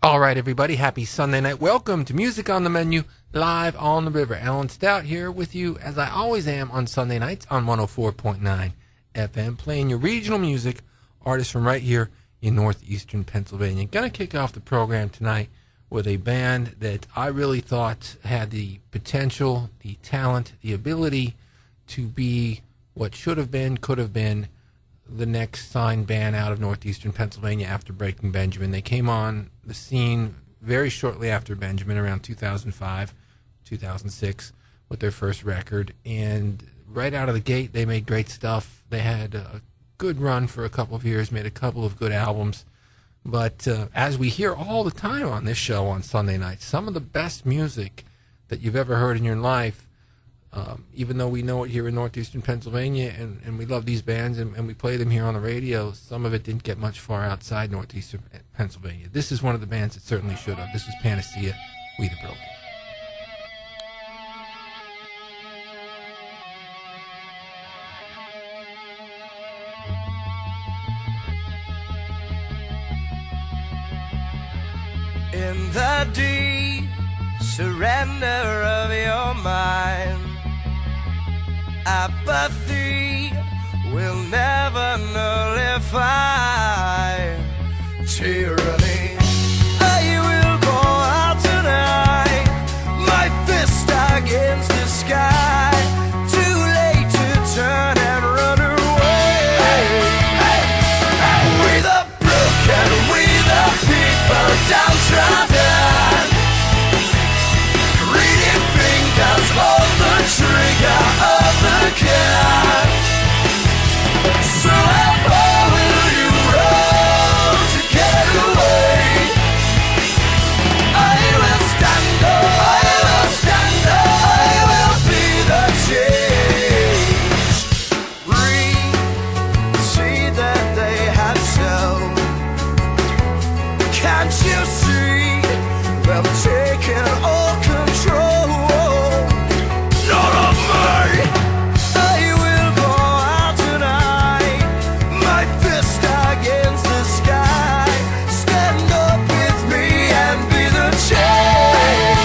All right, everybody, happy Sunday night. Welcome to Music on the Menu, live on the river. Alan Stout here with you, as I always am on Sunday nights on 104.9 FM, playing your regional music, artists from right here in northeastern Pennsylvania. Going to kick off the program tonight with a band that I really thought had the potential, the talent, the ability to be what should have been, could have been, the next signed band out of northeastern Pennsylvania after Breaking Benjamin. They came on the scene very shortly after Benjamin, around 2005, 2006, with their first record. And right out of the gate, they made great stuff. They had a good run for a couple of years, made a couple of good albums. But as we hear all the time on this show on Sunday nights, some of the best music that you've ever heard in your life, even though we know it here in northeastern Pennsylvania and we love these bands and we play them here on the radio, some of it didn't get much far outside northeastern Pennsylvania. This is one of the bands that certainly should have. This is Panacea, We the Broken. In the deep surrender of your mind, apathy will never nullify tyranny. I will go out tonight, my fist against the sky. Too late to turn and run away. We the broken, we the people downtrodden, greedy fingers on the trigger of the cat. So how far will you run to get away? I will stand up, I will stand up, I will be the change. Read, see that they have sown. Can't you see them taking all control? Not of me! I will go out tonight, my fist against the sky. Stand up with me and be the change.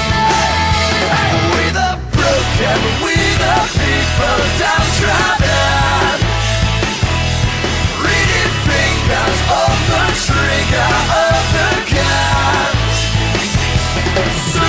We the broken, we the people downtrodden, greedy fingers on the trigger of the cat. So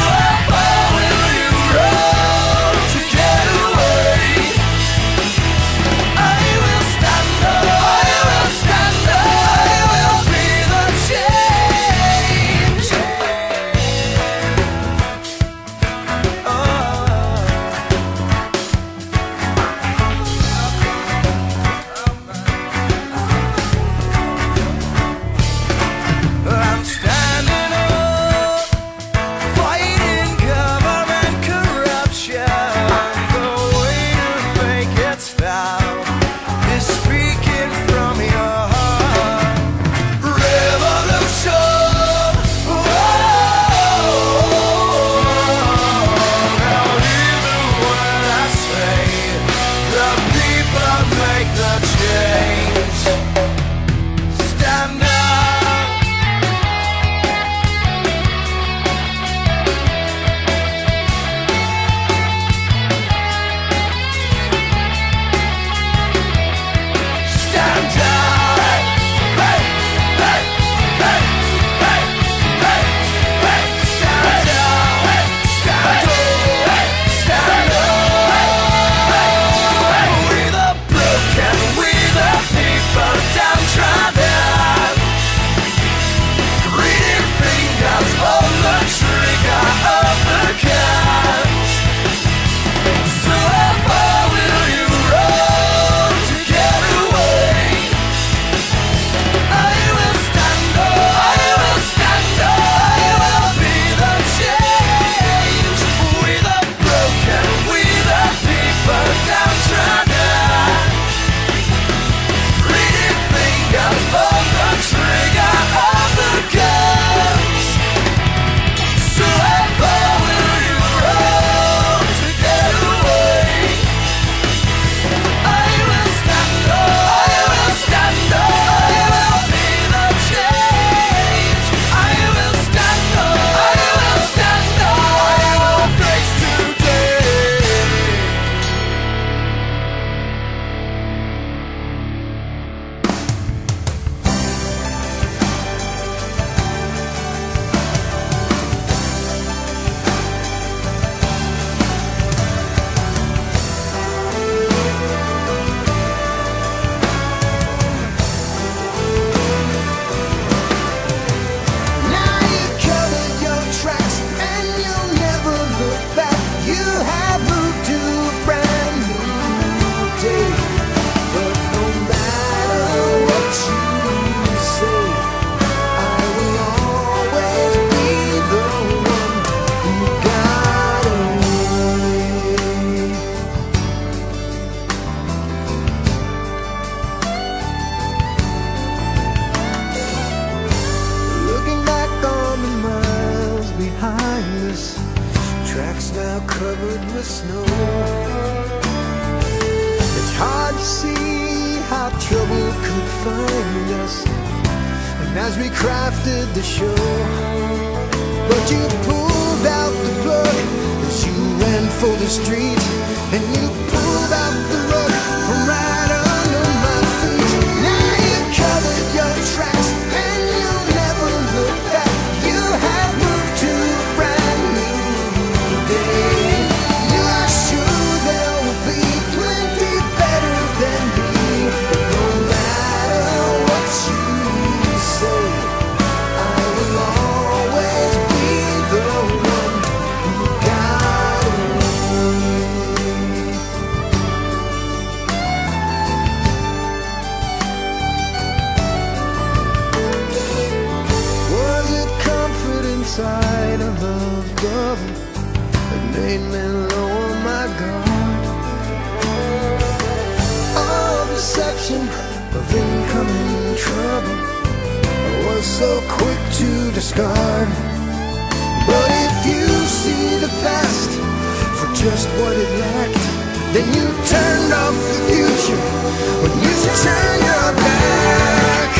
now covered with snow. It's hard to see how trouble could find us, and as we crafted the show, but you pulled out the plug as you ran for the street, and you pulled out the rug from right under my feet. Now you covered your tracks and you'll never look back. You have moved to a brand new day. You are sure there will be plenty better than me. No matter what you say, I will always be the one who got away. Was it comfort inside a love bubble that made me lower my guard? All deception of incoming trouble I was so quick to discard. But if you see the past for just what it lacked, then you turned off the future when you turn your back.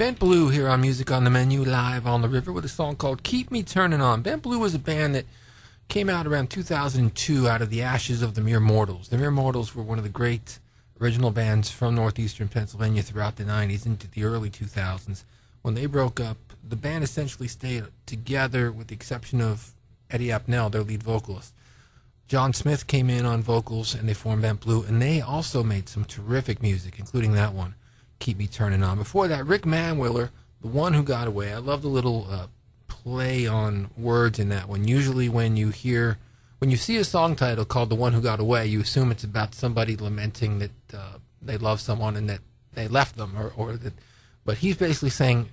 Bent Blue here on Music on the Menu, live on the river with a song called Keep Me Turning On. Bent Blue was a band that came out around 2002 out of the ashes of the Mere Mortals. The Mere Mortals were one of the great original bands from northeastern Pennsylvania throughout the 90s into the early 2000s. When they broke up, the band essentially stayed together with the exception of Eddie Apnell, their lead vocalist. John Smith came in on vocals and they formed Bent Blue, and they also made some terrific music, including that one, Keep Me Turning On. Before that, Rick Manwiller, The One Who Got Away. I love the little play on words in that one. Usually when you see a song title called The One Who Got Away, you assume it's about somebody lamenting that they love someone and that they left them, but he's basically saying,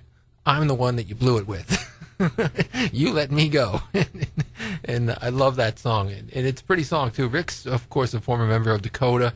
I'm the one that you blew it with. You let me go. And I love that song. And it's a pretty song, too. Rick's, of course, a former member of Dakota,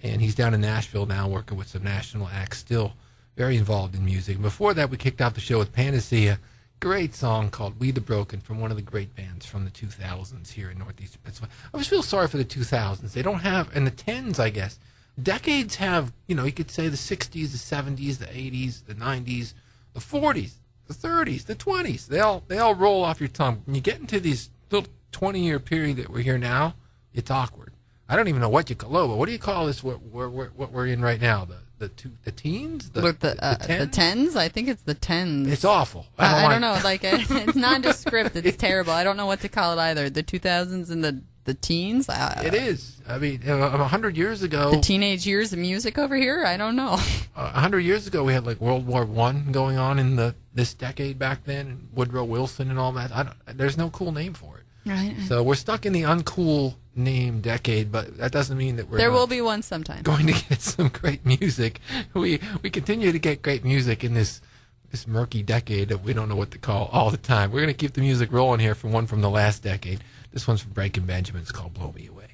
and he's down in Nashville now working with some national acts, still very involved in music. Before that, we kicked off the show with Panacea, great song called We the Broken from one of the great bands from the 2000s here in northeastern Pennsylvania. I always feel sorry for the 2000s. They don't have, and the 10s, I guess. Decades have, you could say the 60s, the 70s, the 80s, the 90s, the 40s, the 30s, the 20s. They all roll off your tongue. When you get into these little 20-year period that we're here now, it's awkward. I don't even know what you call it, but what do you call this? What we're in right now? The teens? The tens? I think it's the tens. It's awful. I don't know. Like it's nondescript. It's terrible. I don't know what to call it either. The 2000s and the teens. It is. I mean, 100 years ago. The teenage years of music over here. I don't know. 100 years ago, we had like World War I going on in this decade back then, and Woodrow Wilson and all that. There's no cool name for it. Right. So we're stuck in the uncool name decade, but that doesn't mean that there will be one sometime. Going to get some great music. We continue to get great music in this murky decade that we don't know what to call all the time. We're going to keep the music rolling here from the last decade. This one's from Breaking Benjamin. It's called Blow Me Away.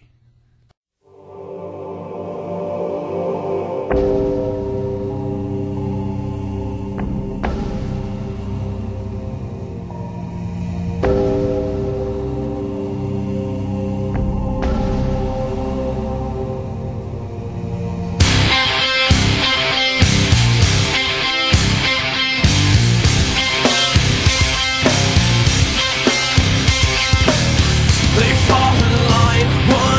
They fall in line.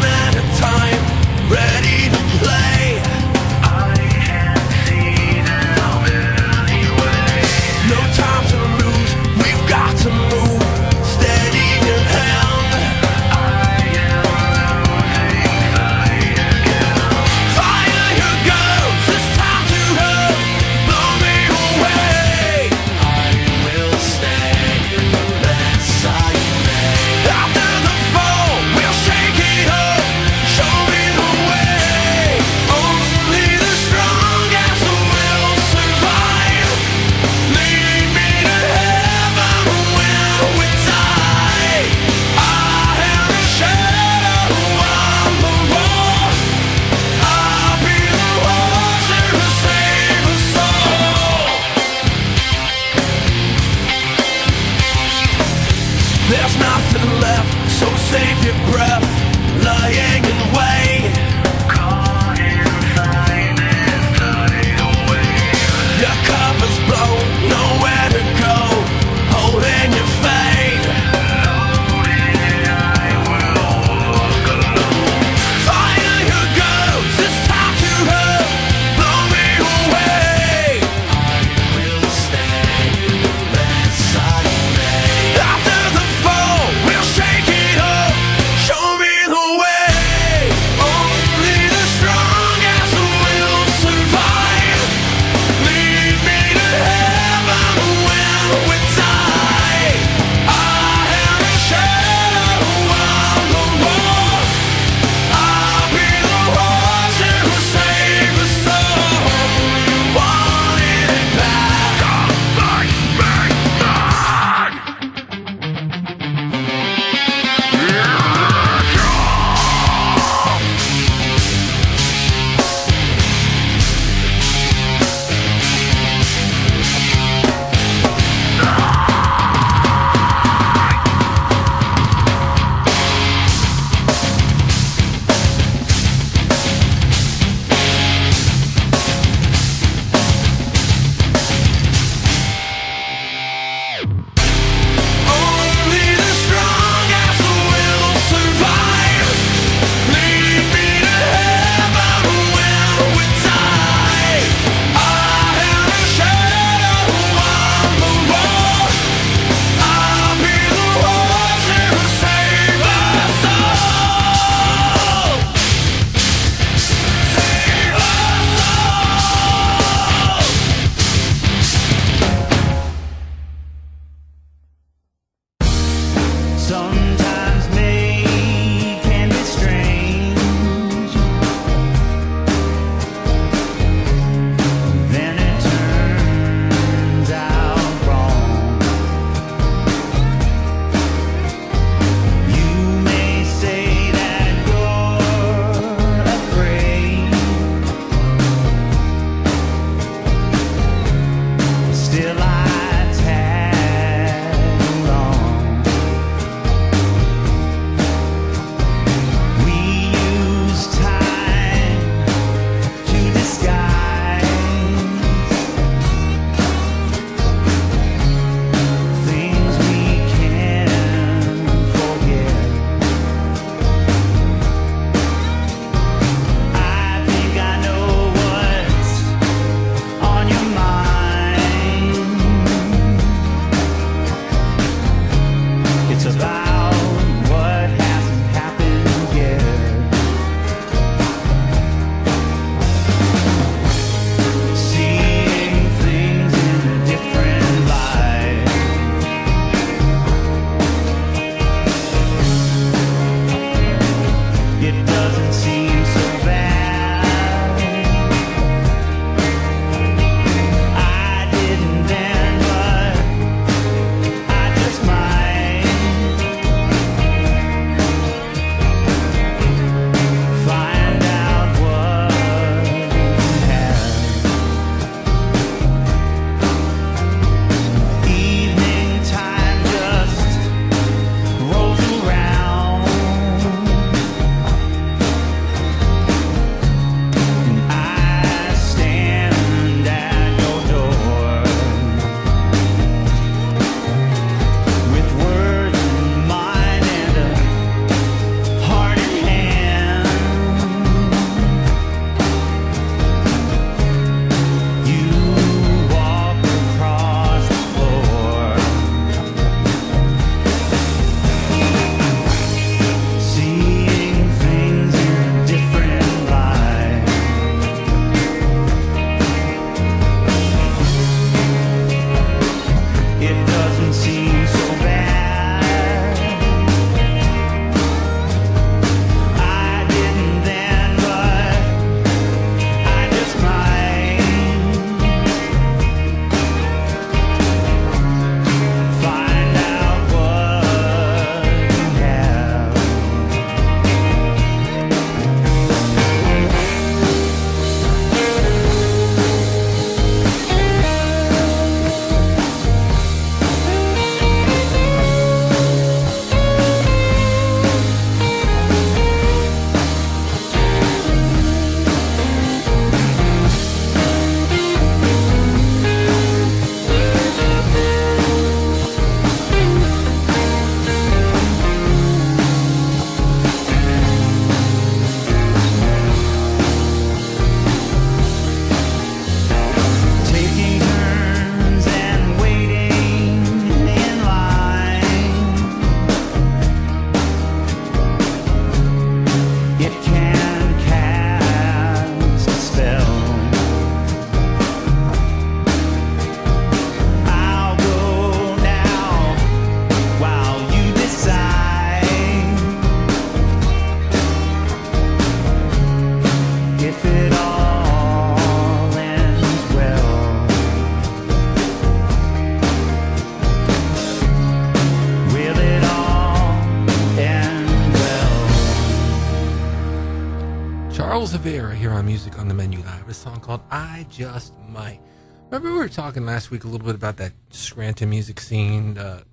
Rivera here on Music on the Menu Live. A song called I Just Might. Remember we were talking last week a little bit about that Scranton music scene, that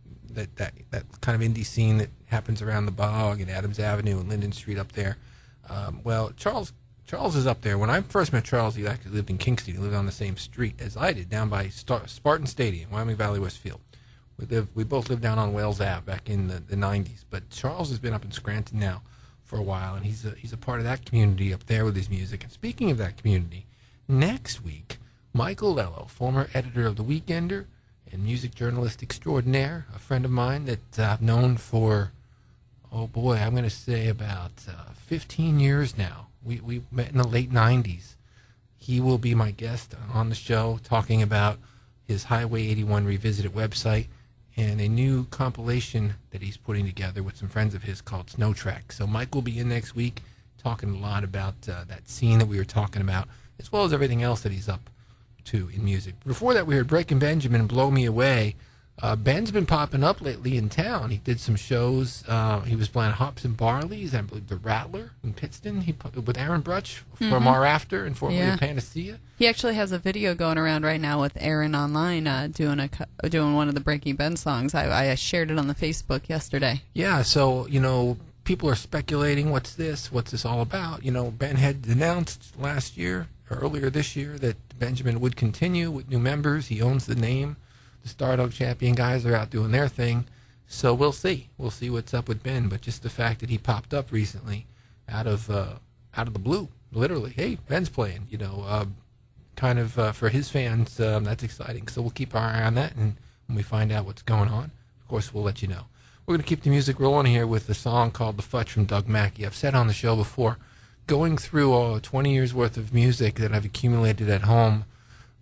kind of indie scene that happens around the Bog and Adams Avenue and Linden Street up there. Well, Charles is up there. When I first met Charles, he actually lived in Kingston. He lived on the same street as I did, down by Spartan Stadium, Wyoming Valley Westfield. We both lived down on Wales Ave back in the 90s. But Charles has been up in Scranton now for a while, and he's a part of that community up there with his music. And speaking of that community, next week, Michael Lello, former editor of The Weekender and music journalist extraordinaire, a friend of mine that I've known for, oh boy, I'm going to say about 15 years now. We met in the late 90s. He will be my guest on the show talking about his Highway 81 Revisited website and a new compilation that he's putting together with some friends of his called Snow Track. So Mike will be in next week talking a lot about that scene that we were talking about, as well as everything else that he's up to in music. Before that, we heard Breaking Benjamin and Blow Me Away. Ben's been popping up lately in town. He did some shows. He was playing Hops and Barleys, I believe the Rattler in Pittston, with Aaron Brutch from Our After and formerly Panacea. He actually has a video going around right now with Aaron online doing one of the Breaking Ben songs. I shared it on the Facebook yesterday. Yeah, so, people are speculating, what's this all about? Ben had announced earlier this year, that Benjamin would continue with new members. He owns the name. The Stardog Champion guys are out doing their thing. So we'll see. We'll see what's up with Ben. But just the fact that he popped up recently out of the blue, literally, hey, Ben's playing, kind of for his fans, that's exciting. So we'll keep our eye on that, and when we find out what's going on, of course, we'll let you know. We're going to keep the music rolling here with a song called The Futch from Doug Mackey. I've said on the show before, going through 20 years worth of music that I've accumulated at home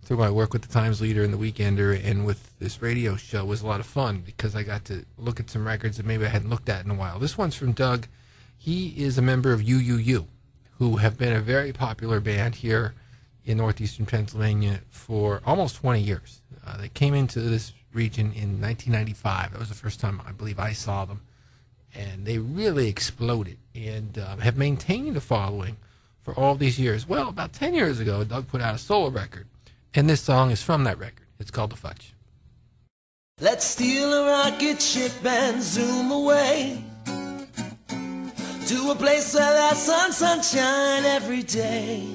through my work with the Times Leader and the Weekender and with this radio show was a lot of fun because I got to look at some records that maybe I hadn't looked at in a while. This one's from Doug. He is a member of UUU, who have been a very popular band here in northeastern Pennsylvania for almost 20 years. They came into this region in 1995. That was the first time I believe I saw them. And they really exploded and have maintained a following for all these years. Well, about 10 years ago, Doug put out a solo record. And this song is from that record. It's called The Futch. Let's steal a rocket ship and zoom away to a place where there's sunshine every day,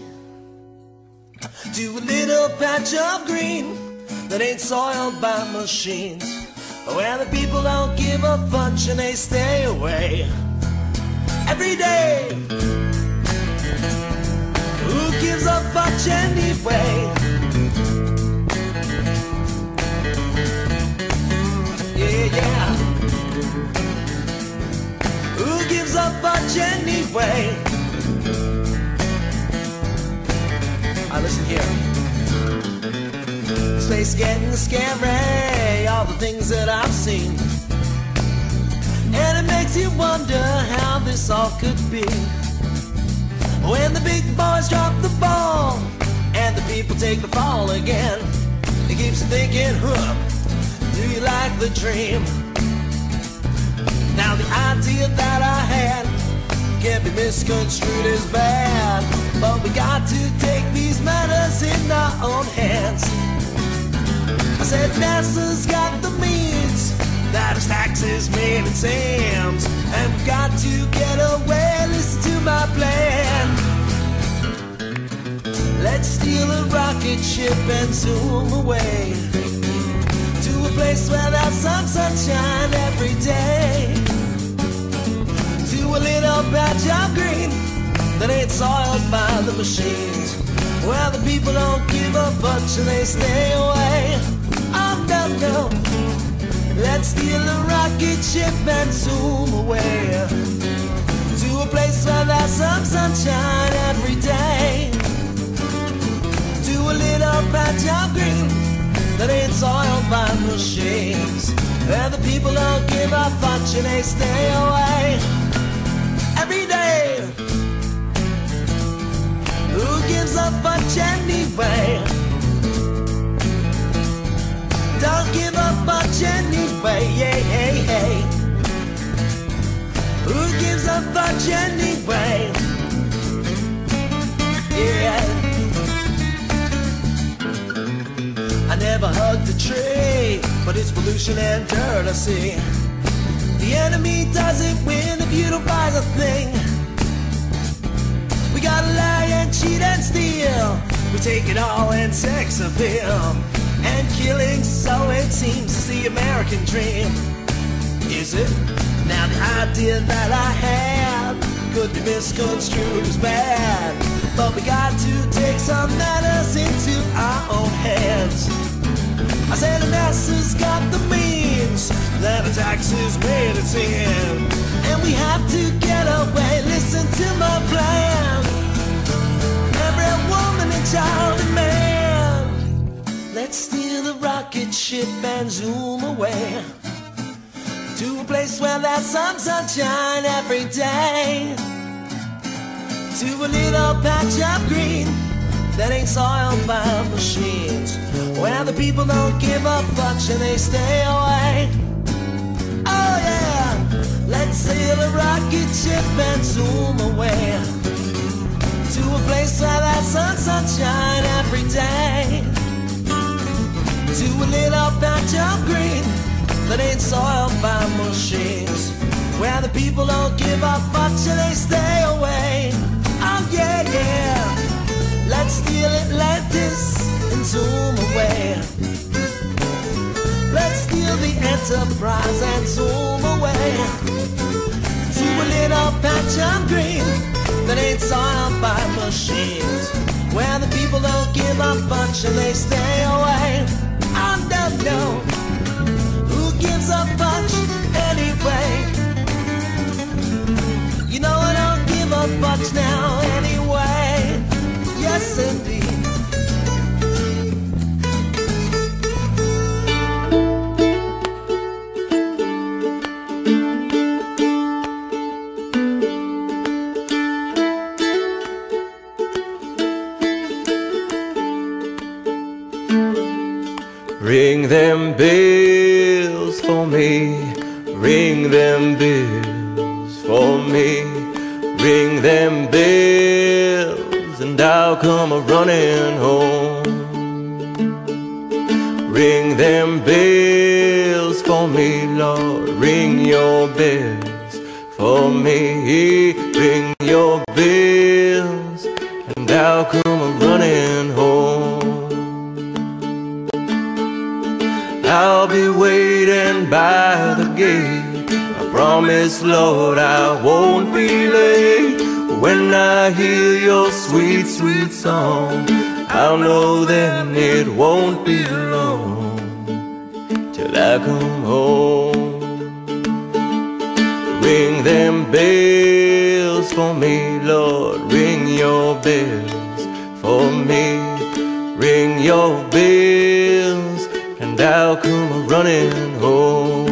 to a little patch of green that ain't soiled by machines, where the people don't give a fudge and they stay away every day. Who gives a fudge anyway? Yeah. Who gives a fudge anyway? Listen here. This place getting scary, all the things that I've seen, and it makes you wonder how this all could be. When the big boys drop the ball and the people take the fall again, it keeps you thinking, do you like the dream? Now the idea that I had can be misconstrued as bad, but we got to take these matters in our own hands. I said NASA's got the means, that is taxes made in Sam's, and we've got to get away. Listen to my plan. Let's steal a rocket ship and zoom away to a place where there's some sunshine every day, to a little patch of green that ain't soiled by the machines, where the people don't give a bunch and they stay away. Oh no, no. Let's steal a rocket ship and zoom away to a place where there's some sunshine every day, to a little patch of green that ain't soiled by machines, where the people don't give a fuck and they stay away every day. Who gives a fuck anyway? Don't give a fuck anyway, yeah, hey, hey. Who gives a fuck anyway? yeah. I never hugged a tree, but it's pollution and dirt I see. The enemy doesn't win if you don't buy the thing. We gotta lie and cheat and steal. We take it all and sex appeal. And killing, so it seems, is the American dream. Is it? Now the idea that I had could be misconstrued as bad, but we got to take some matters into our own hands. I said the masses got the means, that the taxes made it seem, and we have to get away. Listen to my plan. Every woman and child and man, let's steal the rocket ship and zoom away to a place where there's some sunshine every day, to a little patch of green that ain't soiled by machines, where the people don't give a fuck and they stay away. Oh yeah, let's sail a rocket ship and zoom away to a place where there's some sunshine every day, to a little patch of green that ain't soiled by machines, where the people don't give a fuck so they stay away. Oh yeah, yeah. Let's steal Atlantis and zoom away. Let's steal the Enterprise and zoom away to a little patch of green that ain't soiled by machines, where the people don't give a fuck and they stay away. I don't know who gives a fuck anyway. You know I don't give a fuck now anyway. Yes indeed. Ring them bells for me, ring them bells for me, ring them bells and I'll come a-running home. Ring them bells for me, Lord, ring your bells for me, ring your bells and I'll come a-running home. I'll be waiting by the gate, I promise, Lord, I won't be late. When I hear your sweet, sweet song, I'll know then it won't be long till I come home. Ring them bells for me, Lord, ring your bells for me, ring your bells and I'll come a-running home.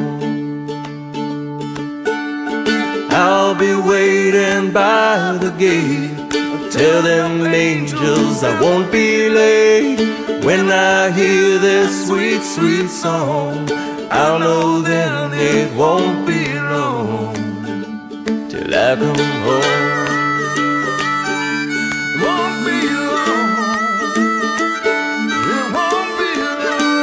I'll be waiting by the gate, tell them angels I won't be late. When I hear their sweet, sweet song, I'll know then it won't be long till I come home. Won't be long, it won't be long.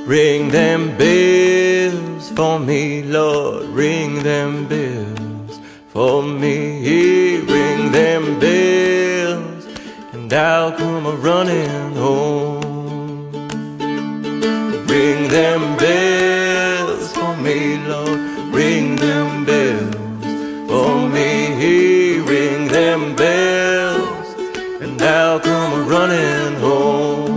Ring them bells for me, Lord, ring them bells for me, ring them bells and I'll come a-running home. Ring them bells for me, Lord, ring them bells for me, ring them bells and I'll come a-running home.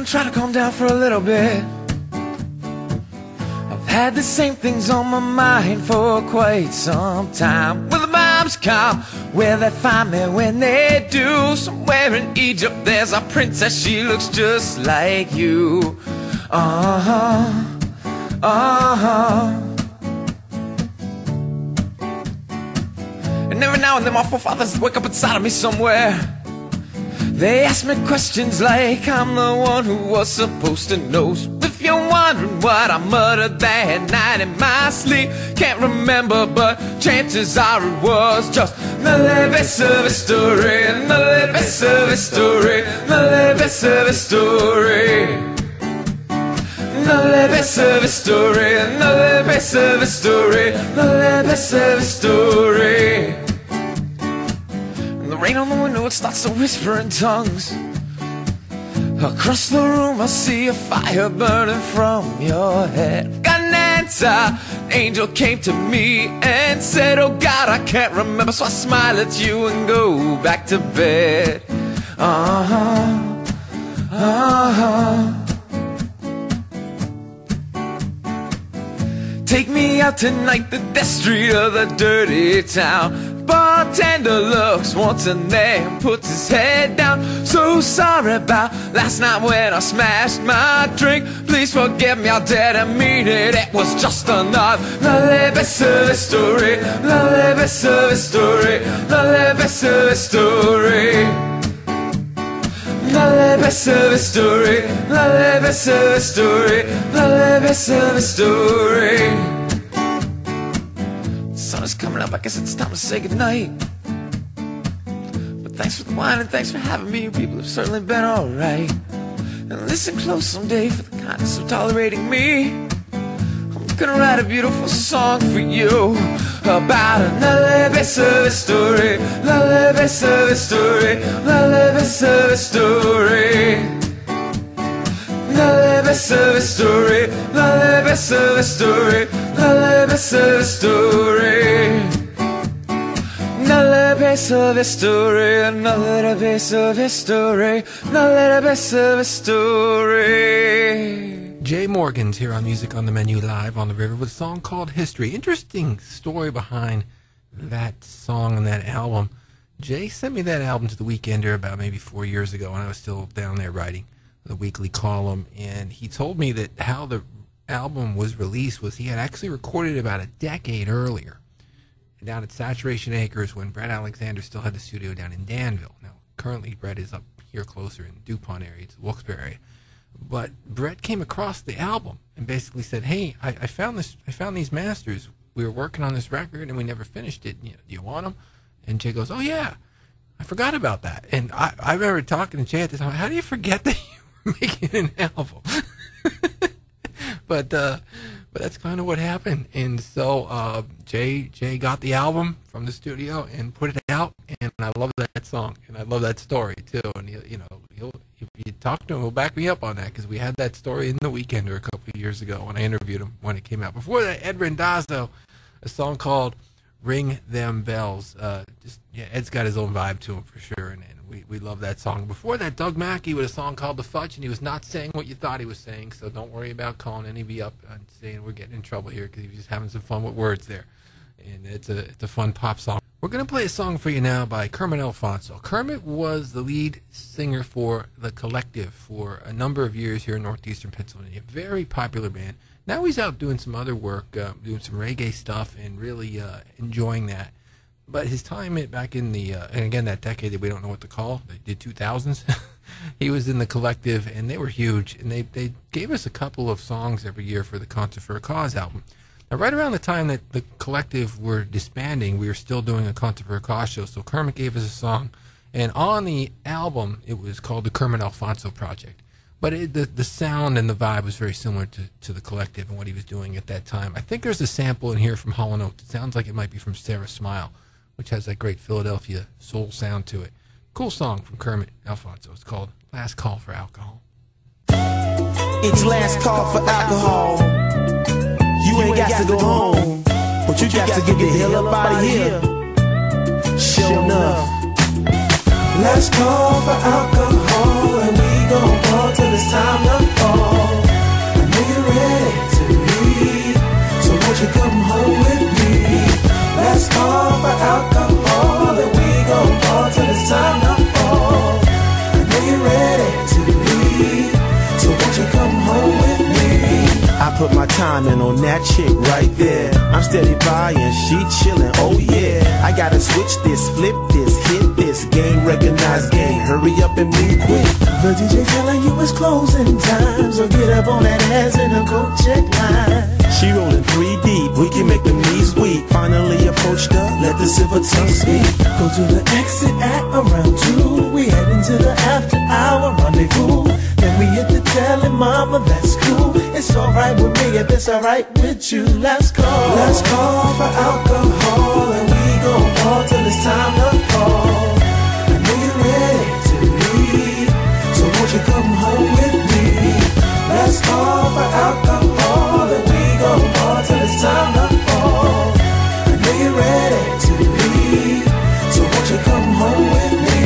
try to calm down for a little bit. I've had the same things on my mind for quite some time. Will the bombs come? Will they find me when they do? Somewhere in Egypt there's a princess, she looks just like you. And every now and then my forefathers wake up inside of me somewhere. They ask me questions like I'm the one who was supposed to know. So if you're wondering what I muttered that night in my sleep, can't remember, but chances are it was just the little bit of a story, the little bit of a story, the little bit of a story, the little bit of a story, the little bit of a story, the little bit of a story. The rain on the window, it starts to whisper in tongues. Across the room I see a fire burning from your head. Got an answer. An angel came to me and said, oh God, I can't remember. So I smile at you and go back to bed. Take me out tonight, the death street of the dirty town. Bartender looks once and then puts his head down. So sorry about last night when I smashed my drink. Please forgive me, I didn't mean it. It was just another little bit of a story, little bit of a story, little bit of a story, little bit of a story, little bit of a story, little bit of a story. Sun is coming up, I guess it's time to say goodnight. But thanks for the wine and thanks for having me. You people have certainly been alright. And listen close someday for the kindness of tolerating me. I'm gonna write a beautiful song for you about another bit of a story, another bit of a story, another bit of a story, another bit of a story, another bit of a story, another bit of a story, another bit of a story, another bit of a story, another bit of a story. Jay Morgan's here on Music on the Menu live on the river with a song called History. Interesting story behind that song and that album. Jay sent me that album to the Weekender about maybe 4 years ago when I was still down there writing the weekly column, and he told me that how the album was released was he had actually recorded it about a decade earlier down at Saturation Acres when Brett Alexander still had the studio down in Danville. Now, currently Brett is up here closer in DuPont area, it's the Wilkes-Barre area. But Brett came across the album and basically said, "Hey, I found this. I found these masters. We were working on this record and we never finished it. You know, do you want them?" And Jay goes, "Oh yeah, I forgot about that." And I remember talking to Jay at the time. How do you forget that you were making an album? But that's kind of what happened. And so Jay got the album from the studio and put it out. And I love that song and I love that story too. And he'll if you talk to him, he'll back me up on that because we had that story in the Weekender a couple of years ago when I interviewed him when it came out. Before that, Ed Randazzo, a song called "Ring Them Bells." Ed's got his own vibe to him for sure, and we love that song. Before that, Doug Mackey with a song called "The Fudge," and he was not saying what you thought he was saying, so don't worry about calling any of you up and saying we're getting in trouble here because he was just having some fun with words there. And it's a fun pop song. We're going to play a song for you now by Kermit Alfonso. Kermit was the lead singer for The Collective for a number of years here in northeastern Pennsylvania. Very popular band. Now he's out doing some other work, doing some reggae stuff and really enjoying that. But his time back in the, and again, that decade that we don't know what to call, the 2000s, he was in The Collective, and they were huge. And they gave us a couple of songs every year for the Concert for a Cause album. Now, right around the time that The Collective were disbanding, we were still doing a Concert for a Cause show, so Kermit gave us a song. And on the album, it was called the Kermit Alfonso Project. But the sound and the vibe was very similar to The Collective and what he was doing at that time. I think there's a sample in here from Hall & Oates. It sounds like it might be from Sarah Smile, which has that great Philadelphia soul sound to it. Cool song from Kermit Alfonso. It's called Last Call for Alcohol. It's last call for alcohol. You ain't got to go home, but you got to get the hell up out of here. Sure enough. Last call for alcohol and we gon' party. fall till it's time to fall. I know you're ready to leave, so won't you come home with me? Let's call for alcohol and we gon' fall till it's time to fall. I know you're ready to leave, so won't you come home with me? I put my time in on that chick right there. I'm steady buying, she chillin', oh yeah. I gotta switch this, flip this, hit this. Game, recognize game, hurry up and move quick. The DJ telling you it's closing time, so get up on that ass and a go check line. She rollin' 3 deep, we can make the knees weak. Finally approached her, let the silver tongue speak. Go to the exit at around 2. We head into the after hour rendezvous. Then we hit the telling mama that's cool. It's alright with me if it's alright with you. Let's call for alcohol and we gon' fall till it's time to fall. I know you're ready to leave, so won't you come home with me? Let's call for alcohol and we gon' fall till it's time to fall. I know you're ready to leave, so won't you come home with me?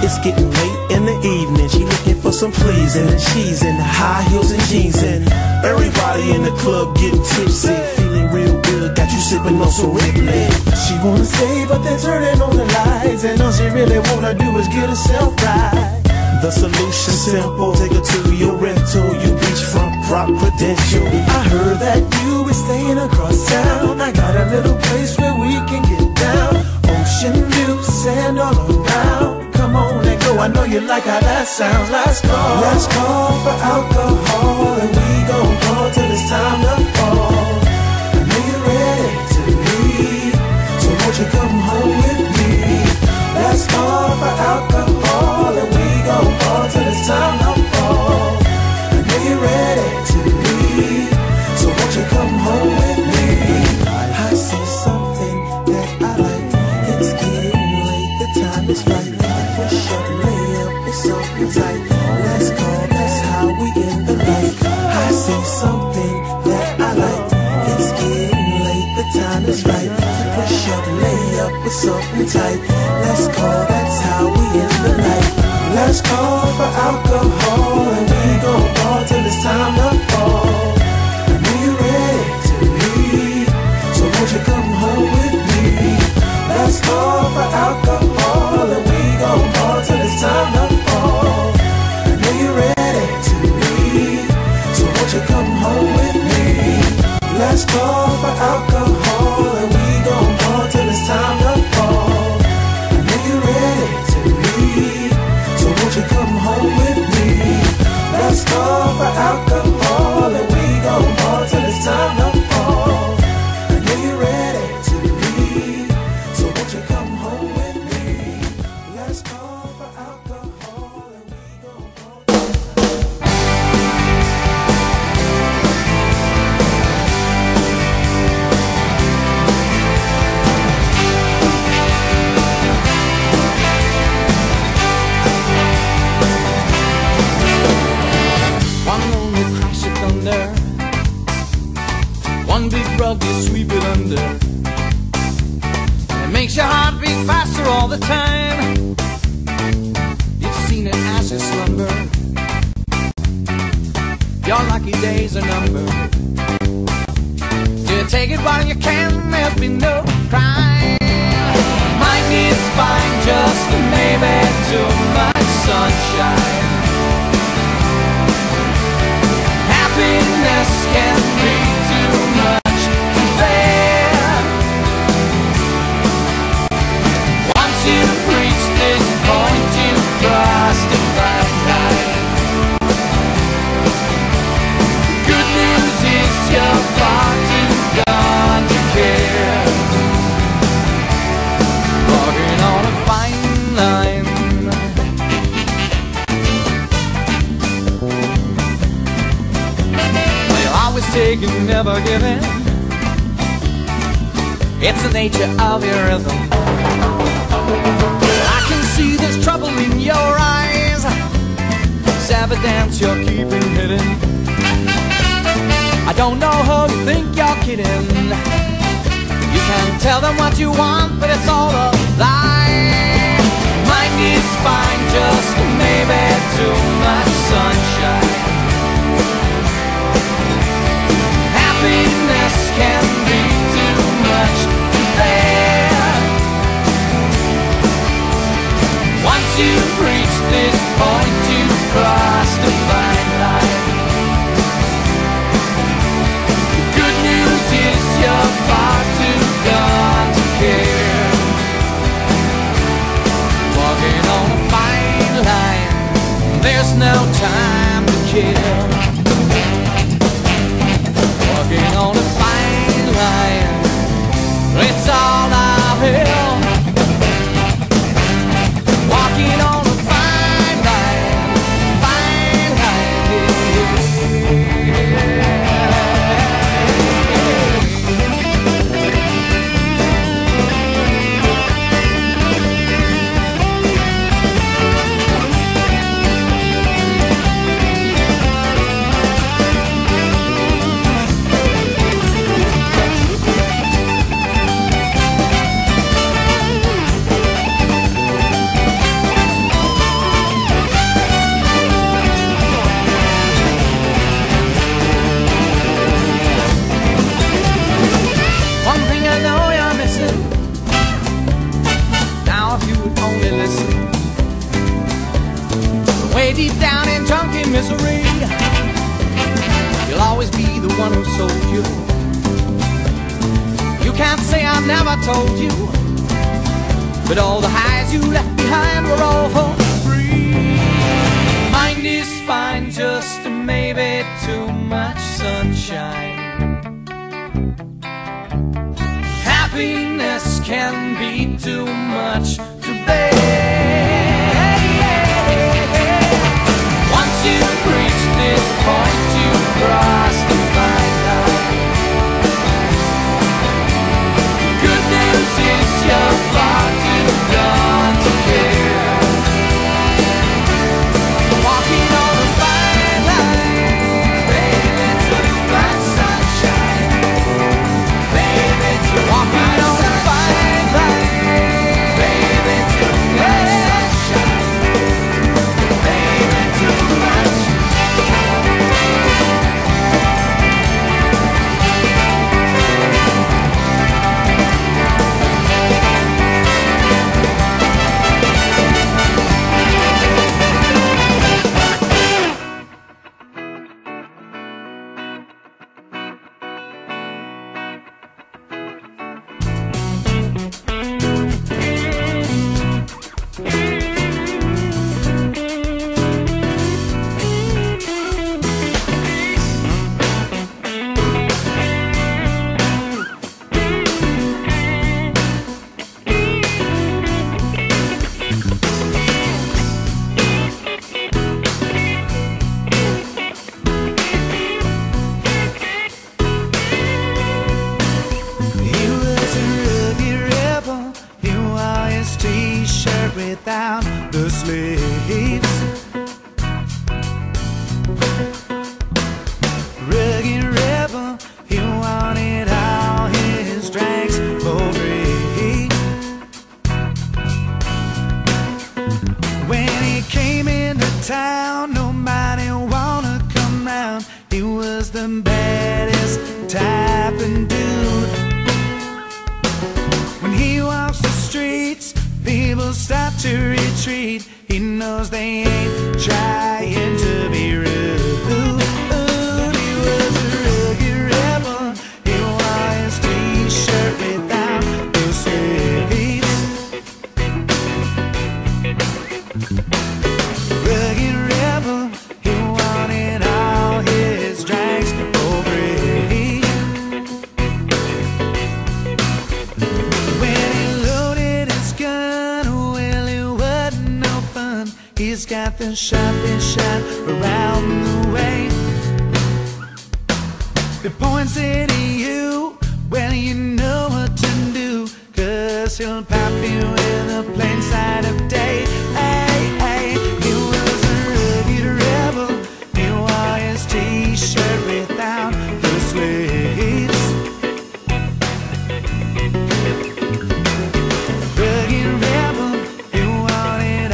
It's getting late in the evening, she looking for some pleasing, and she's in high heels and jeans, and everybody in the club getting tipsy, feeling real good, got you sipping on some Ripley. She wanna stay, but they're turning on the lights, and all she really wanna do is get herself right. The solution simple, take her to your rental, you beachfront Providential. I heard that you were staying across town. I got a little place where we can get down. Ocean view, sand all around. Come on and go, I know you like how that sounds. Let's call for alcohol and we gon' fall till it's time to fall. I know you're ready to leave, so won't you come home with me? Let's call for alcohol and we gon' fall till it's time to fall. I know you're ready to leave, so won't you come home with me? I see something that I like. It's getting late, the time is right. Push up, lay up, it's something tight. Let's call, that's how we get the light. I see something that I like. It's getting late, the time is right. Push up, lay up, it's something tight. Let's call, that's how we get the light. Let's call for alcohol and we gon' fall till it's time to fall. I know you're ready to leave, so won't you come home with me? Let's call for alcohol and we gon' fall till it's time to fall. I know you're ready to leave, so won't you come home with me? Let's call for alcohol and we gon' fall till it's time to fall. I know you're ready to leave, so won't you come home with me? Let's call for alcohol and we gon' fall till it's time to fall. I know you're ready to leave, so won't you come home with me? Let's call for alcohol and we gon' fall. One lonely crash of thunder, one big rug you sweep it under. It makes your heart beat faster all the time. You've seen it as you slumber. Your lucky days are numbered. So you take it while you can, there's been no crime. Mine is fine, just maybe too much sunshine. Happiness can be too much to bear. Once you've reached this point, you've crossed a fine line. Good news is you're far too gone to care. Walking on a fine line. Always taking, never giving. It's the nature of your rhythm. I can see there's trouble in your eyes. It's evidence you're keeping hidden. I don't know how you think you're kidding. You can tell them what you want, but it's all a lie. Mind is fine, just maybe too much sunshine. Happiness can be too much to bear. Once you've reached this point, you've crossed a fine line. The good news is you're far too gone to care. Walking on a fine line, there's no time to kill. Walking on a fine line, it's all uphill. Walking on a fine line, yeah. One thing I know you're missing. Now if you would only listen. Way deep down in drunken misery, you'll always be the one who sold you. You can't say I never told you, but all the highs you left behind were all for free. Mind is fine, just maybe too much sunshine. Happiness can be too much to bear. Once you've reached this point, you've crossed the fine line. Good news is you're far too gone to care. Walking on a fine line, baby, too much sunshine. Baby, too walking on a fine line, baby, too much sunshine. Baby, too much. He was a rugged rebel. He wore his t-shirt without the sleeves. Rugged rebel. He wanted all his drinks for free. When he came into town, nobody wanna come round. He was the baddest type of dude. When he walks the streets, people stop to retreat. He knows they ain't trying to be rude. He was a rugged rebel. He wore his t-shirt without the sleeves. Rugged rebel. He wanted all his drinks for free. When he loaded his gun, well, it wasn't no fun. He's got the sharpest shot around the way. He points it at you, well, you know what to do, 'cause he'll pop you in the plain sight of day. Hey, hey, he was a rugged rebel. He wore his t-shirt without the sleeves. Rugged rebel, he wanted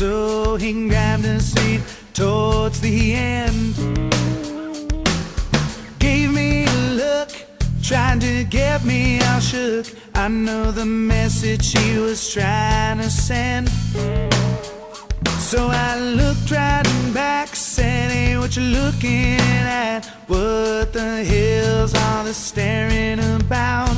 so he grabbed a seat towards the end. Gave me a look, tried to get me all shook. I know the message he was trying to send. So I looked right back, said, hey, what you looking at? What the hell's all this staring about?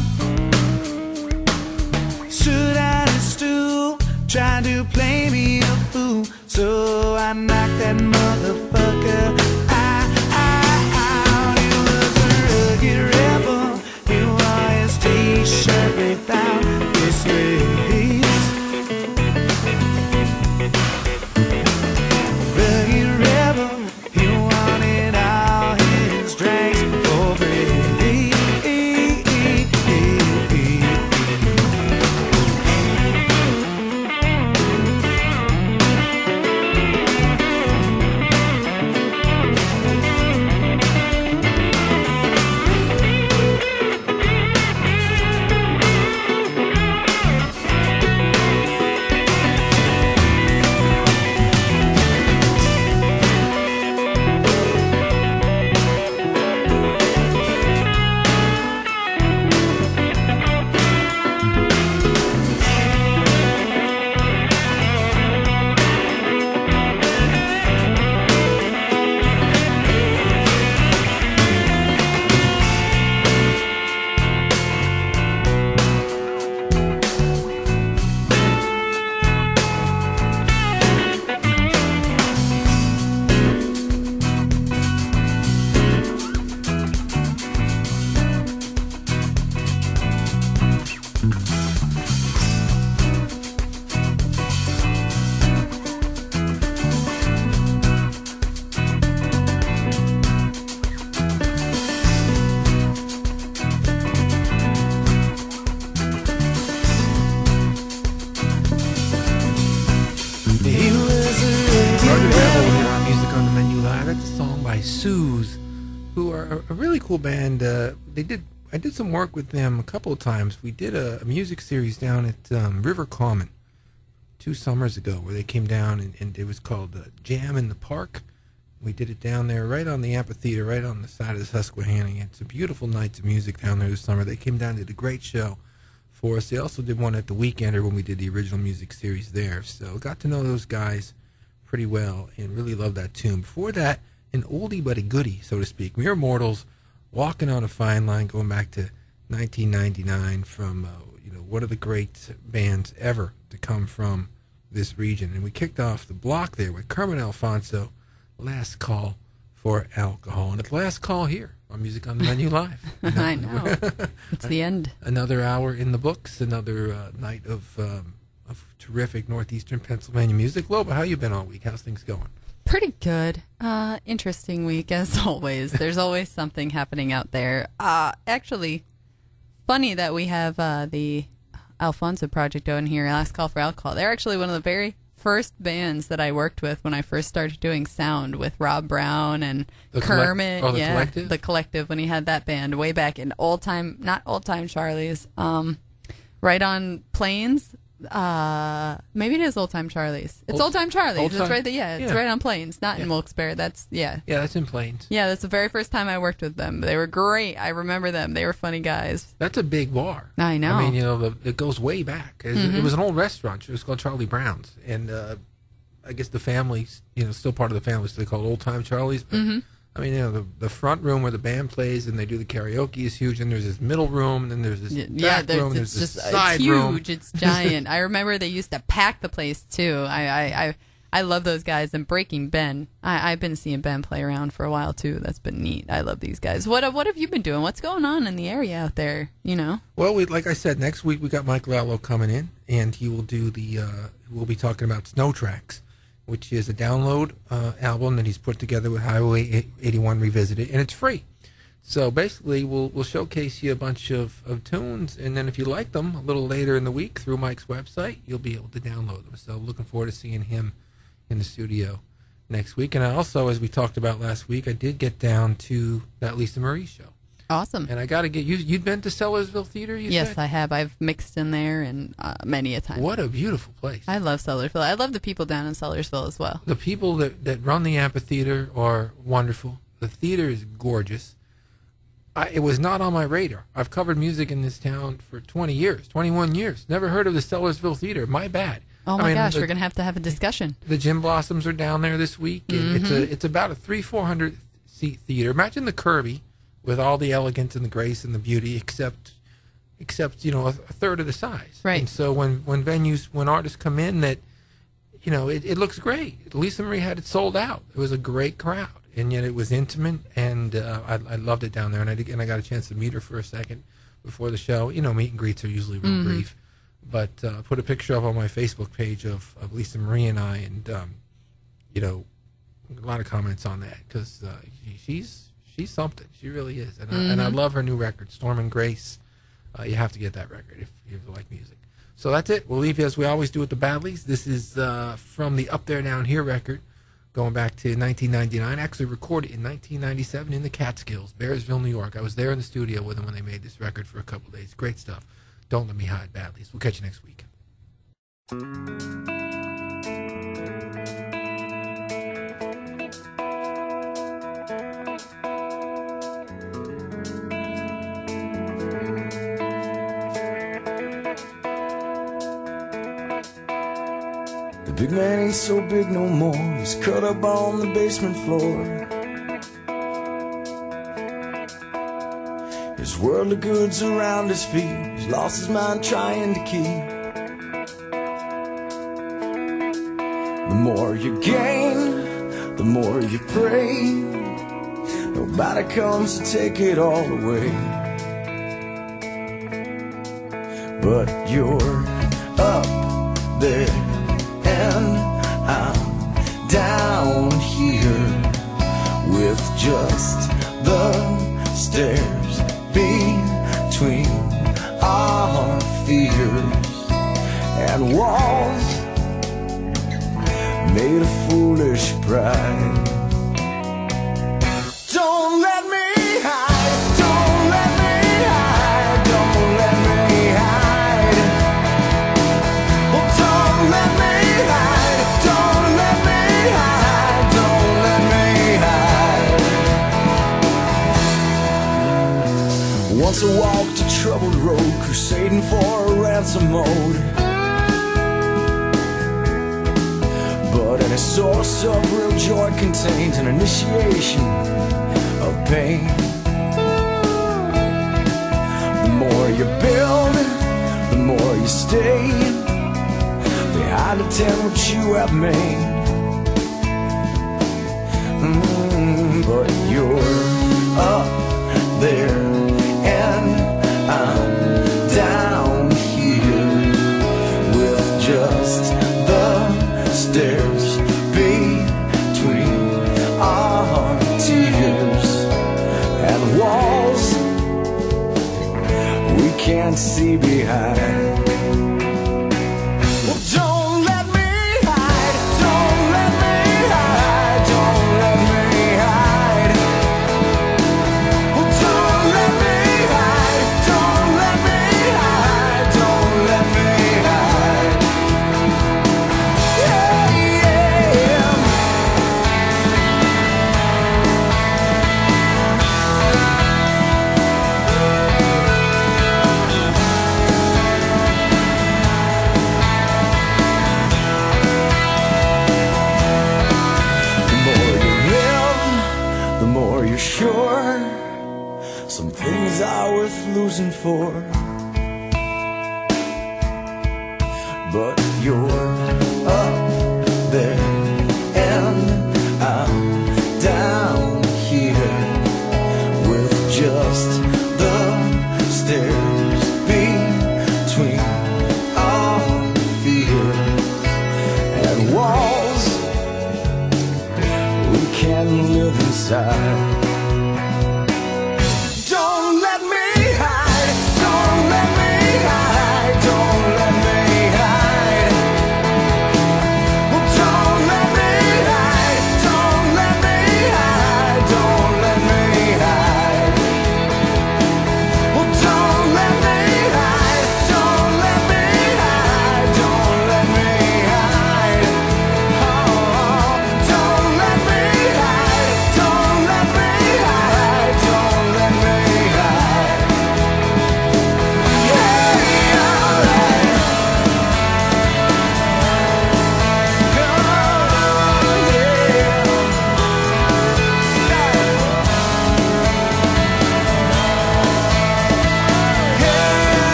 Stood on his stool, tried to play me a fool. So I knocked that motherfucker out. He was a rugged rebel. He wore his t-shirt without his sleeves. Rugged rebel, he wanted all his drinks for free. Suze, who are a really cool band. I did some work with them a couple of times. We did a music series down at River Common 2 summers ago, where they came down and it was called Jam in the Park. We did it down there, right on the amphitheater, right on the side of the Susquehanna. It's a beautiful night of music down there this summer. They came down, did a great show for us. They also did one at the Weekender when we did the original music series there. So got to know those guys pretty well and really loved that tune. Before that, an oldie but a goodie, so to speak. Mere Mortals, Walking on a Fine Line, going back to 1999, from one of the great bands ever to come from this region. And we kicked off the block there with Kermit Alfonso, Last Call for Alcohol. And it's last call here on Music on the Menu Live. I know. It's the end. Another hour in the books, another night of terrific Northeastern Pennsylvania music. Loba, how you been all week? How's things going? Pretty good. Interesting week, as always. There's always something happening out there. Actually, funny that we have the Alfonso Project on here, Last Call for Alcohol. They're actually one of the very first bands that I worked with when I first started doing sound with Rob Brown and Kermit. The Collective? The Collective, when he had that band way back in not Old Time Charlie's, right on Plains. Maybe it is Old Time Charlie's. It's Old Time Charlie's. It's right there. Yeah, it's right on Plains, not in Wilkes-Barre. That's Yeah, that's in Plains. Yeah, that's the very first time I worked with them. They were great. I remember them. They were funny guys. That's a big bar. I know. I mean, it goes way back. It was an old restaurant. It was called Charlie Brown's, and I guess the family's, still part of the family, so they call it Old Time Charlie's. But I mean, the front room where the band plays and they do the karaoke is huge, and there's this middle room, and then there's this back room, there's this side it's room. Huge. It's giant. I remember they used to pack the place too. I love those guys. And Breaking Ben, I've been seeing Ben play around for a while too. That's been neat. I love these guys. What have you been doing? What's going on in the area out there? Well, like I said, next week we got Mike Lallo coming in, and he will do we'll be talking about Snow Tracks, which is a download album that he's put together with Highway 81 Revisited, and it's free. So basically, we'll showcase you a bunch of tunes, and then if you like them, a little later in the week through Mike's website, you'll be able to download them. So looking forward to seeing him in the studio next week. And I also, as we talked about last week, I did get down to that Lisa Marie show. Awesome. And I got to get you. You'd been to Sellersville Theater, you Yes, said? I have. I've mixed in there and many a time. What a beautiful place. I love Sellersville. I love the people down in Sellersville as well. The people that run the amphitheater are wonderful. The theater is gorgeous. It was not on my radar. I've covered music in this town for 20 years, 21 years. Never heard of the Sellersville Theater. My bad. Oh my gosh, we're going to have a discussion. The Gin Blossoms are down there this week. It's about a 300-400 seat theater. Imagine the Kirby with all the elegance and the grace and the beauty, except a third of the size. Right. And so when artists come in, that it looks great. Lisa Marie had it sold out. It was a great crowd, and yet it was intimate, and I loved it down there. And I got a chance to meet her for a second before the show. Meet and greets are usually real brief. But I put a picture up on my Facebook page of Lisa Marie and I, and a lot of comments on that because she's something. She really is, and I love her new record, Storm and Grace. You have to get that record if you like music. So that's it. We'll leave you as we always do with the Badleys. This is from the Up There Down Here record, going back to 1999. Actually recorded in 1997 in the Catskills, Bearsville, New York. I was there in the studio with them when they made this record for a couple of days. Great stuff. Don't Let Me Hide, Badleys. We'll catch you next week. The big man ain't so big no more. He's cut up on the basement floor. His world of goods around his feet. He's lost his mind trying to keep. The more you gain, the more you pray. Nobody comes to take it all away. But you're up there and I'm down here with just the stairs between our fears and walls made of foolish pride. Don't let me hide, don't let me hide, don't let me hide. Well, don't let me hide, don't let me hide, don't let me hide. Once I walked a troubled road, crusading for a ransom owed. But any source of real joy contains an initiation of pain. The more you build, the more you stay behind the tent which you have made. But you're up there and I'm down here with just the stairs between our tears and walls we can't see behind. Well, don't let me hide, don't let me hide, don't let me hide. Well, don't let me hide, don't let me hide, don't let me hide. Yeah, yeah. The more you live, the more you're sure some things are worth losing for. But you're up there and I'm down here with just the stairs between our fears and walls we can live inside.